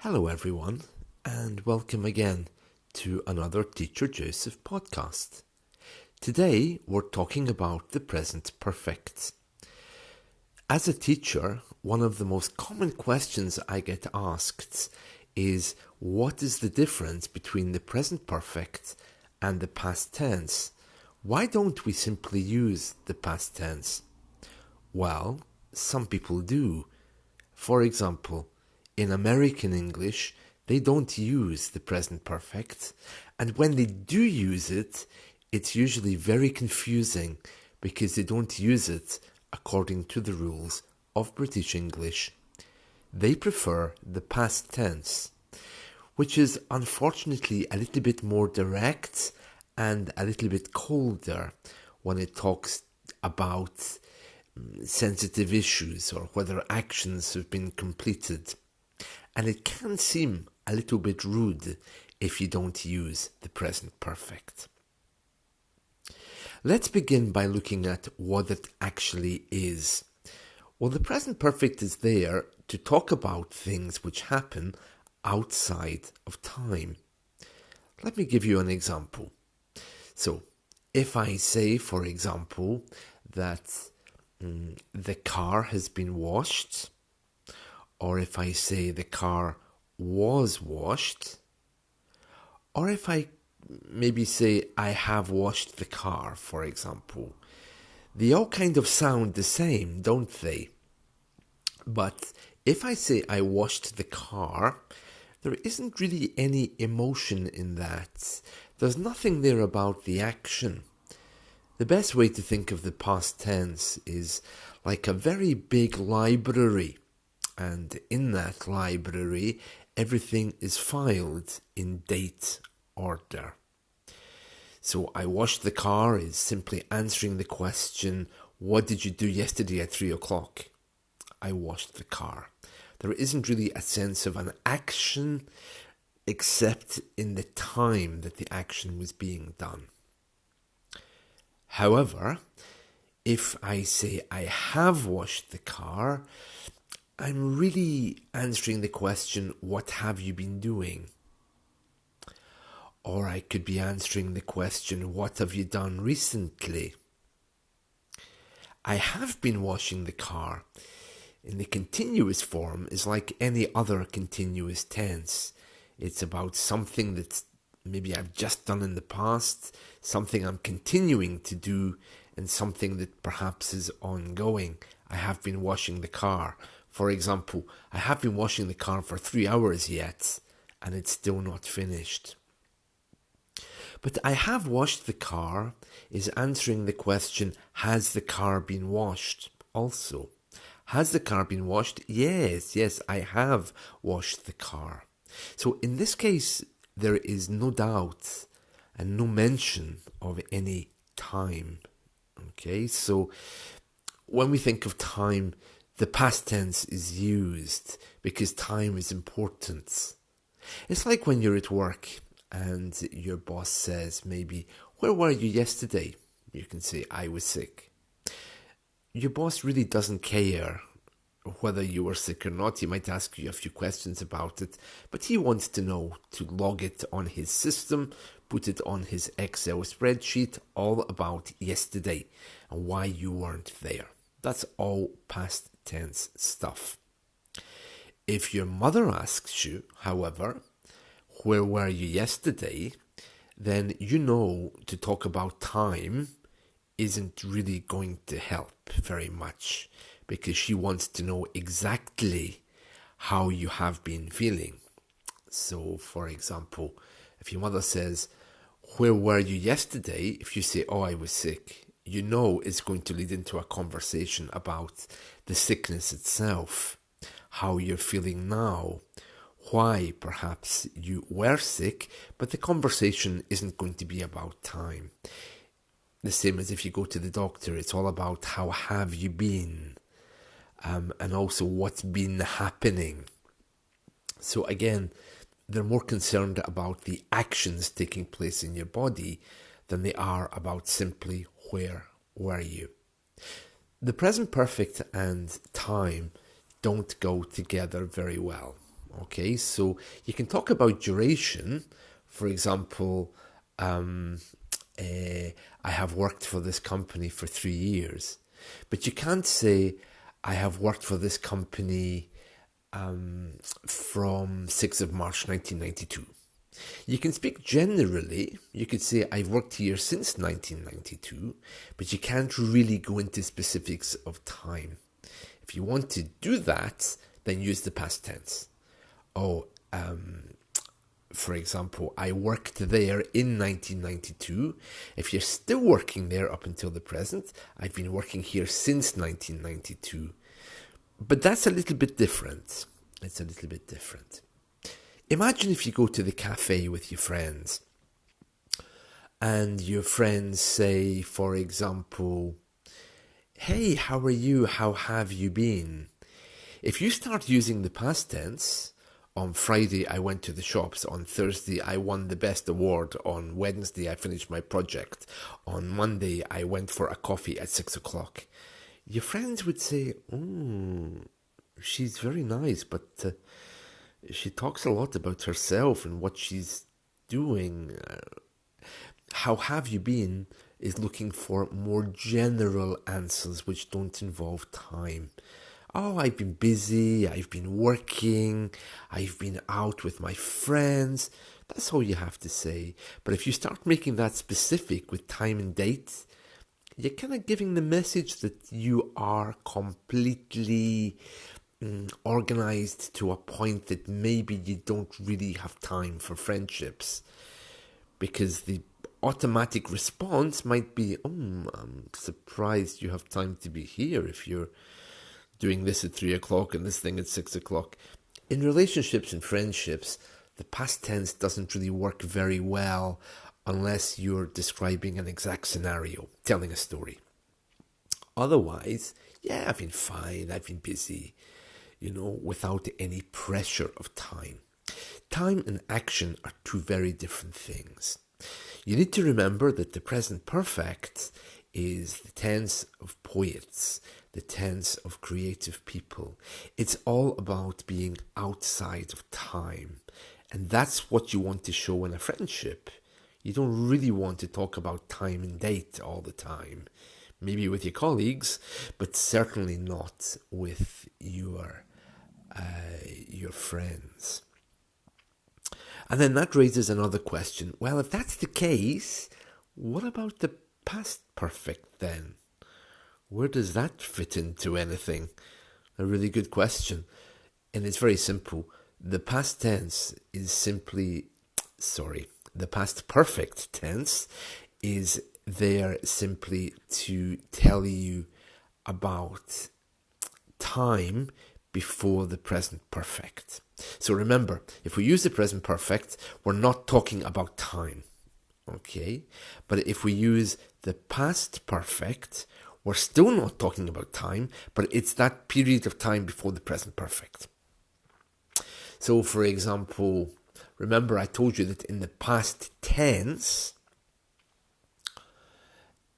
Hello, everyone, and welcome again to another Teacher Joseph podcast. Today, we're talking about the present perfect. As a teacher, one of the most common questions I get asked is, what is the difference between the present perfect and the past tense? Why don't we simply use the past tense? Well, some people do. For example, in American English, they don't use the present perfect, and when they do use it, it's usually very confusing because they don't use it according to the rules of British English. They prefer the past tense, which is unfortunately a little bit more direct and a little bit colder when it talks about sensitive issues or whether actions have been completed. And it can seem a little bit rude if you don't use the present perfect. Let's begin by looking at what it actually is. Well, the present perfect is there to talk about things which happen outside of time. Let me give you an example. So, if I say, for example, that the car has been washed, or if I say the car was washed, or if I maybe say I have washed the car, for example, they all kind of sound the same, don't they? But if I say I washed the car, there isn't really any emotion in that. There's nothing there about the action. The best way to think of the past tense is like a very big library. And in that library, everything is filed in date order. So I washed the car is simply answering the question, what did you do yesterday at 3 o'clock? I washed the car. There isn't really a sense of an action except in the time that the action was being done. However, if I say I have washed the car, I'm really answering the question, what have you been doing? Or I could be answering the question, what have you done recently? I have been washing the car. In the continuous form is like any other continuous tense. It's about something that maybe I've just done in the past, something I'm continuing to do, and something that perhaps is ongoing. I have been washing the car. For example, I have been washing the car for 3 hours yet, and it's still not finished. But I have washed the car is answering the question, has the car been washed? Also, has the car been washed? Yes, I have washed the car. So in this case, there is no doubt and no mention of any time. Okay, so when we think of time, the past tense is used because time is important. It's like when you're at work and your boss says maybe, where were you yesterday? You can say, I was sick. Your boss really doesn't care whether you were sick or not. He might ask you a few questions about it, but he wants to know to log it on his system, put it on his Excel spreadsheet, all about yesterday and why you weren't there. That's all past tense stuff. If your mother asks you, however, where were you yesterday, then you know to talk about time isn't really going to help very much because she wants to know exactly how you have been feeling. So, for example, if your mother says, where were you yesterday? If you say, oh, I was sick, you know it's going to lead into a conversation about the sickness itself, how you're feeling now, why perhaps you were sick, but the conversation isn't going to be about time. The same as if you go to the doctor, it's all about how have you been, and also what's been happening. So again, they're more concerned about the actions taking place in your body than they are about simply where were you. The present perfect and time don't go together very well. Okay, so you can talk about duration. For example, I have worked for this company for 3 years, but you can't say I have worked for this company from 6th of March 1992. You can speak generally. You could say I've worked here since 1992, but you can't really go into specifics of time. If you want to do that, then use the past tense. Oh, for example, I worked there in 1992. If you're still working there up until the present, I've been working here since 1992. But that's a little bit different. It's a little bit different. Imagine if you go to the cafe with your friends and your friends say, for example, hey, how are you? How have you been? If you start using the past tense, on Friday I went to the shops, on Thursday I won the best award, on Wednesday I finished my project, on Monday I went for a coffee at 6 o'clock, your friends would say, she's very nice, but she talks a lot about herself and what she's doing. How have you been is looking for more general answers which don't involve time. Oh, I've been busy, I've been working, I've been out with my friends. That's all you have to say. But if you start making that specific with time and date, you're kind of giving the message that you are completely organized to a point that maybe you don't really have time for friendships. Because the automatic response might be, I'm surprised you have time to be here if you're doing this at 3 o'clock and this thing at 6 o'clock. In relationships and friendships, the past tense doesn't really work very well unless you're describing an exact scenario, telling a story. Otherwise, yeah, I've been fine, I've been busy, without any pressure of time. Time and action are two very different things. You need to remember that the present perfect is the tense of poets, the tense of creative people. It's all about being outside of time. And that's what you want to show in a friendship. You don't really want to talk about time and date all the time. Maybe with your colleagues, but certainly not with your friends. And then that raises another question. Well, if that's the case, what about the past perfect then? Where does that fit into anything? A really good question. And it's very simple. The past tense is the past perfect tense is there simply to tell you about time before the present perfect. So remember, if we use the present perfect, we're not talking about time. Okay? But if we use the past perfect, we're still not talking about time, but it's that period of time before the present perfect. So, for example, remember I told you that in the past tense,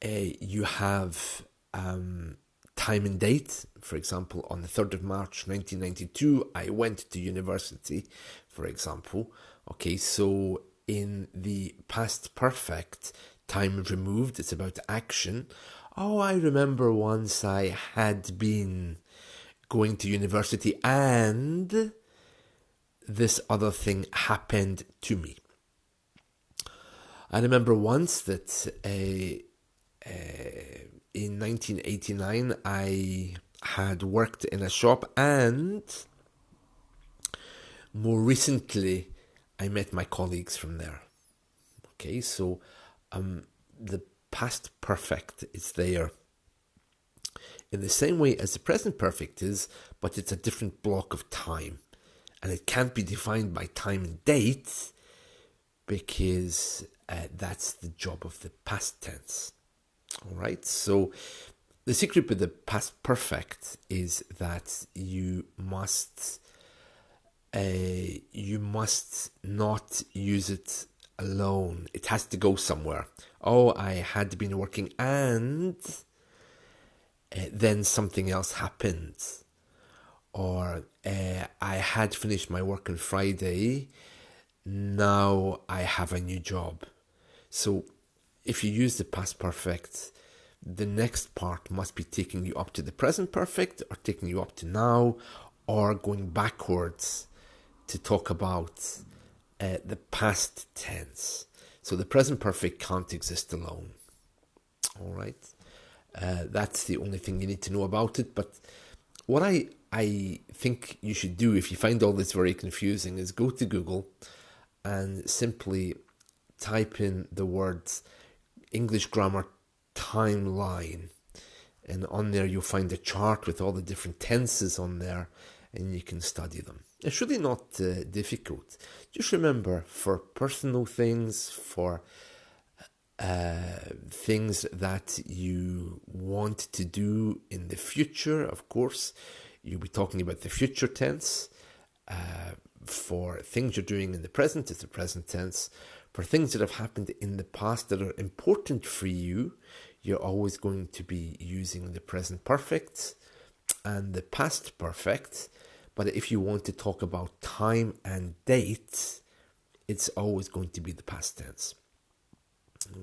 you have time and date. For example, on the 3rd of March 1992, I went to university, for example. Okay, so in the past perfect, time removed, it's about action. Oh, I remember once I had been going to university and this other thing happened to me. I remember once that in 1989 I had worked in a shop, and more recently I met my colleagues from there. Okay, so the past perfect is there in the same way as the present perfect is, but it's a different block of time. And it can't be defined by time and date because that's the job of the past tense. All right, so the secret with the past perfect is that you must not use it alone. It has to go somewhere. Oh, I had been working and then something else happened. or I had finished my work on Friday, now I have a new job. So if you use the past perfect, the next part must be taking you up to the present perfect, or taking you up to now, or going backwards to talk about the past tense. So the present perfect can't exist alone. All right. That's the only thing you need to know about it. But what I think you should do if you find all this very confusing is go to Google and simply type in the words English grammar timeline. And on there you'll find a chart with all the different tenses on there, and you can study them. It's really not difficult. Just remember, for personal things, for things that you want to do in the future, of course, you'll be talking about the future tense. For things you're doing in the present, it's the present tense. For things that have happened in the past that are important for you, you're always going to be using the present perfect and the past perfect. But if you want to talk about time and date, it's always going to be the past tense.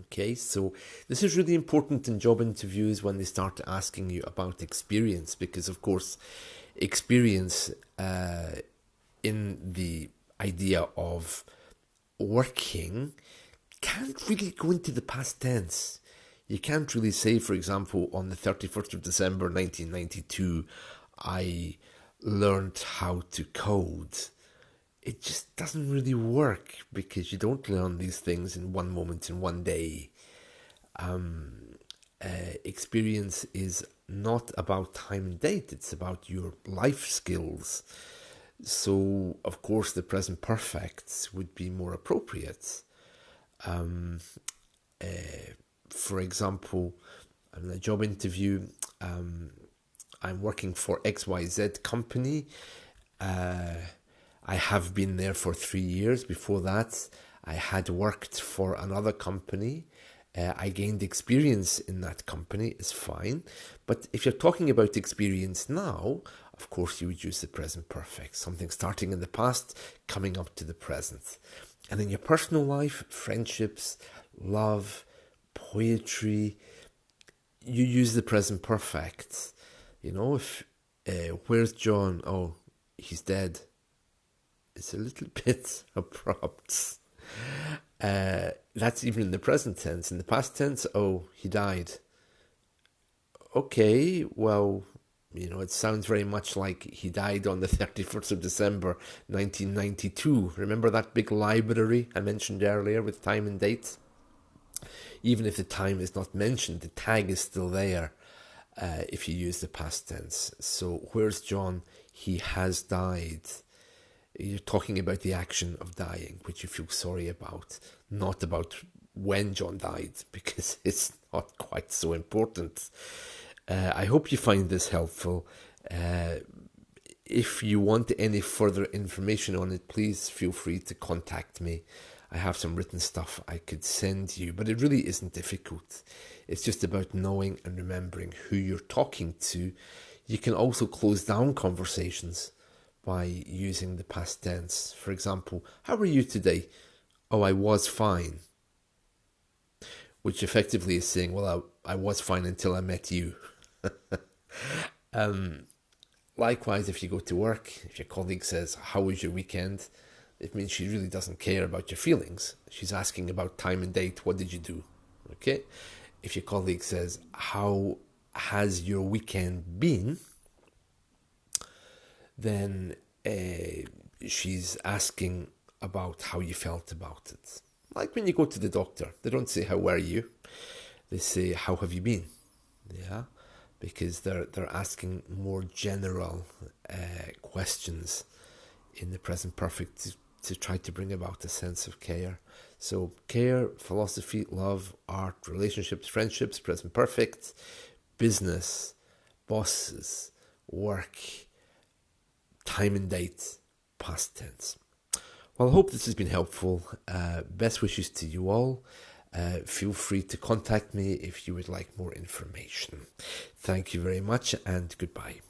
Okay, so this is really important in job interviews when they start asking you about experience, because of course experience in the idea of working can't really go into the past tense. You can't really say, for example, on the 31st of December 1992, I learned how to code. It just doesn't really work, because you don't learn these things in one moment, in one day. Experience is not about time and date, it's about your life skills. So, of course, the present perfect would be more appropriate. For example, in a job interview, I'm working for XYZ company. I have been there for 3 years. Before that, I had worked for another company. I gained experience in that company, is fine. But if you're talking about experience now, of course you would use the present perfect. Something starting in the past, coming up to the present. And in your personal life, friendships, love, poetry, you use the present perfect. You know, if where's John? Oh, he's dead. It's a little bit abrupt. That's even in the present tense. In the past tense, oh, he died. Okay, well, you know, it sounds very much like he died on the 31st of December 1992. Remember that big library I mentioned earlier with time and date? Even if the time is not mentioned, the tag is still there if you use the past tense. So, where's John? He has died. You're talking about the action of dying, which you feel sorry about, not about when John died, because it's not quite so important. I hope you find this helpful. If you want any further information on it, please feel free to contact me. I have some written stuff I could send you, but it really isn't difficult. It's just about knowing and remembering who you're talking to. You can also close down conversations by using the past tense. For example, how are you today? Oh, I was fine. Which effectively is saying, well, I was fine until I met you. Likewise, if you go to work, if your colleague says, how was your weekend? It means she really doesn't care about your feelings. She's asking about time and date. What did you do? Okay. If your colleague says, how has your weekend been? Then she's asking about how you felt about it. Like when you go to the doctor, they don't say, how were you? They say, how have you been? Yeah. Because they're asking more general questions in the present perfect to try to bring about a sense of care. So care, philosophy, love, art, relationships, friendships, present perfect, business, bosses, work, time and date, past tense. Well, I hope this has been helpful. Best wishes to you all. Feel free to contact me if you would like more information. Thank you very much, and goodbye.